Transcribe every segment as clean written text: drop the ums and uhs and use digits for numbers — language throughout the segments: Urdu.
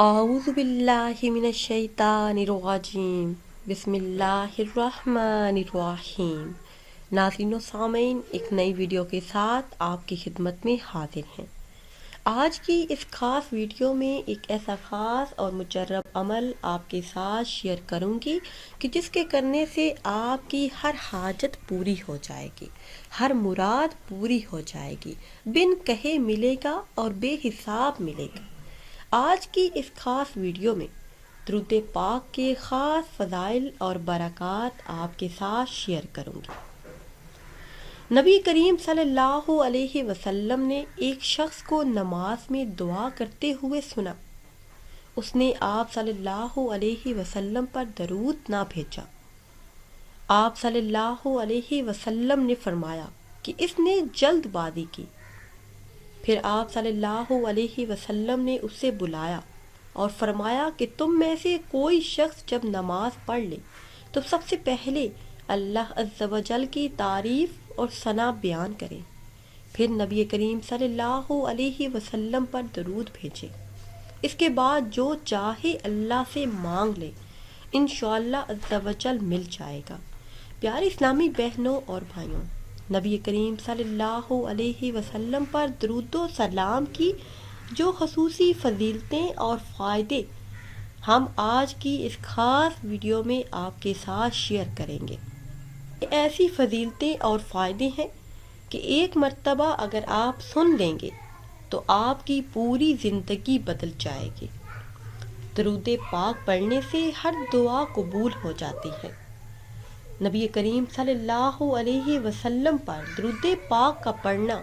اعوذ باللہ من الشیطان الرجیم بسم اللہ الرحمن الرحیم۔ ناظرین و سامعین، ایک نئی ویڈیو کے ساتھ آپ کی خدمت میں حاضر ہیں۔ آج کی اس خاص ویڈیو میں ایک ایسا خاص اور مجرب عمل آپ کے ساتھ شیئر کروں گی کہ جس کے کرنے سے آپ کی ہر حاجت پوری ہو جائے گی، ہر مراد پوری ہو جائے گی، بن کہے ملے گا اور بے حساب ملے گا۔ آج کی اس خاص ویڈیو میں درود پاک کے خاص فضائل اور برکات آپ کے ساتھ شیئر کروں گی۔ نبی کریم صلی اللہ علیہ وسلم نے ایک شخص کو نماز میں دعا کرتے ہوئے سنا۔ اس نے آپ صلی اللہ علیہ وسلم پر درود نہ بھیجا۔ آپ صلی اللہ علیہ وسلم نے فرمایا کہ اس نے جلد بازی کی۔ پھر آپ صلی اللہ علیہ وسلم نے اسے بلایا اور فرمایا کہ تم میں سے کوئی شخص جب نماز پڑھ لے تو سب سے پہلے اللہ عز و جل کی تعریف اور ثنا بیان کرے، پھر نبی کریم صلی اللہ علیہ وسلم پر درود بھیجے، اس کے بعد جو چاہے اللہ سے مانگ لے، انشاءاللہ عز و جل مل جائے گا۔ پیارے اسلامی بہنوں اور بھائیوں، نبی کریم صلی اللہ علیہ وسلم پر درود و سلام کی جو خصوصی فضیلتیں اور فائدے ہم آج کی اس خاص ویڈیو میں آپ کے ساتھ شیئر کریں گے۔ ایسی فضیلتیں اور فائدے ہیں کہ ایک مرتبہ اگر آپ سن لیں گے تو آپ کی پوری زندگی بدل جائے گی۔ درود پاک پڑھنے سے ہر دعا قبول ہو جاتی ہے۔ نبی کریم صلی اللہ علیہ وسلم پر درود پاک کا پڑھنا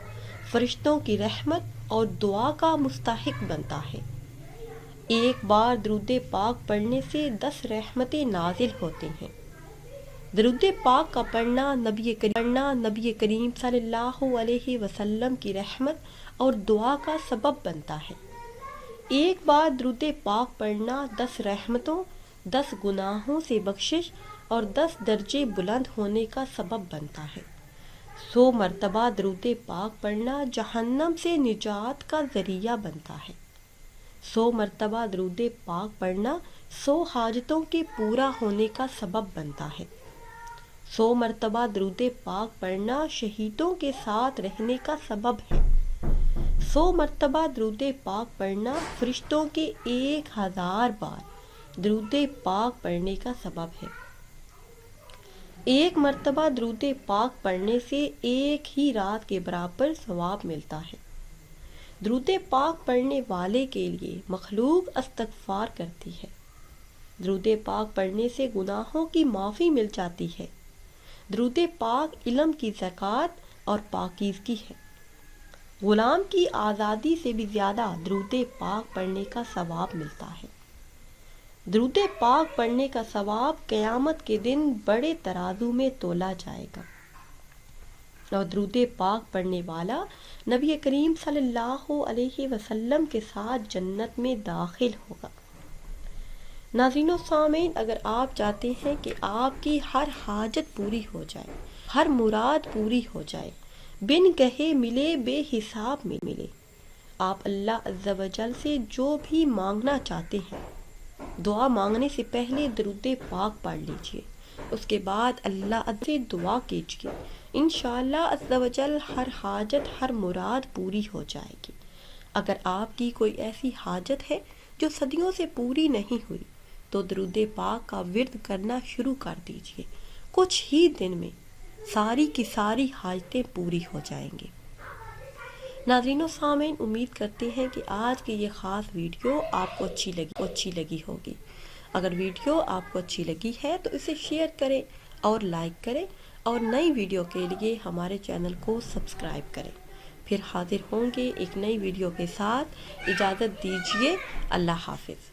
فرشتوں کی رحمت اور دعا کا مستحق بنتا ہے۔ ایک بار درود پاک پڑھنے سے 10 رحمتیں نازل ہوتی ہیں۔ درود پاک کا پڑھنا نبی کریم صلی اللہ علیہ وسلم کی رحمت اور دعا کا سبب بنتا ہے۔ ایک بار درود پاک پڑھنا 10 رحمتوں، 10 گناہوں سے بخشش اور 10 درجے بلند ہونے کا سبب بنتا ہے۔ 100 مرتبہ درود پاک پڑھنا جہنم سے نجات کا ذریعہ بنتا ہے۔ 100 مرتبہ درود پاک پڑھنا 100 حاجتوں کے پورا ہونے کا سبب بنتا ہے۔ 100 مرتبہ درود پاک پڑھنا شہیدوں کے ساتھ رہنے کا سبب ہے۔ 100 مرتبہ درود پاک پڑھنا فرشتوں کے 1000 بار درود پاک پڑھنے کا سبب ہے۔ ایک مرتبہ درود پاک پڑھنے سے ایک ہی رات کے برابر ثواب ملتا ہے۔ درود پاک پڑھنے والے کے لیے مخلوق استغفار کرتی ہے۔ درود پاک پڑھنے سے گناہوں کی معافی مل جاتی ہے۔ درود پاک علم کی زکوٰۃ اور پاکیزگی ہے۔ غلام کی آزادی سے بھی زیادہ درود پاک پڑھنے کا ثواب ملتا ہے۔ درود پاک پڑھنے کا ثواب قیامت کے دن بڑے ترازو میں تولا جائے گا، اور درود پاک پڑھنے والا نبی کریم صلی اللہ علیہ وسلم کے ساتھ جنت میں داخل ہوگا۔ ناظرین و سامعین، اگر آپ چاہتے ہیں کہ آپ کی ہر حاجت پوری ہو جائے، ہر مراد پوری ہو جائے، بن کہے ملے، بے حساب ملے، آپ اللہ عز و جل سے جو بھی مانگنا چاہتے ہیں، دعا مانگنے سے پہلے درود پاک پڑھ لیجئے، اس کے بعد اللہ سے دعا کیجئے، انشاءاللہ عز و جل ہر حاجت، ہر مراد پوری ہو جائے گی۔ اگر آپ کی کوئی ایسی حاجت ہے جو صدیوں سے پوری نہیں ہوئی تو درود پاک کا ورد کرنا شروع کر دیجئے، کچھ ہی دن میں ساری کی ساری حاجتیں پوری ہو جائیں گی۔ ناظرین و سامعین، امید کرتے ہیں کہ آج کی یہ خاص ویڈیو آپ کو اچھی لگی ہوگی۔ اگر ویڈیو آپ کو اچھی لگی ہے تو اسے شیئر کریں اور لائک کریں، اور نئی ویڈیو کے لیے ہمارے چینل کو سبسکرائب کریں۔ پھر حاضر ہوں گے ایک نئی ویڈیو کے ساتھ۔ اجازت دیجیے، اللہ حافظ۔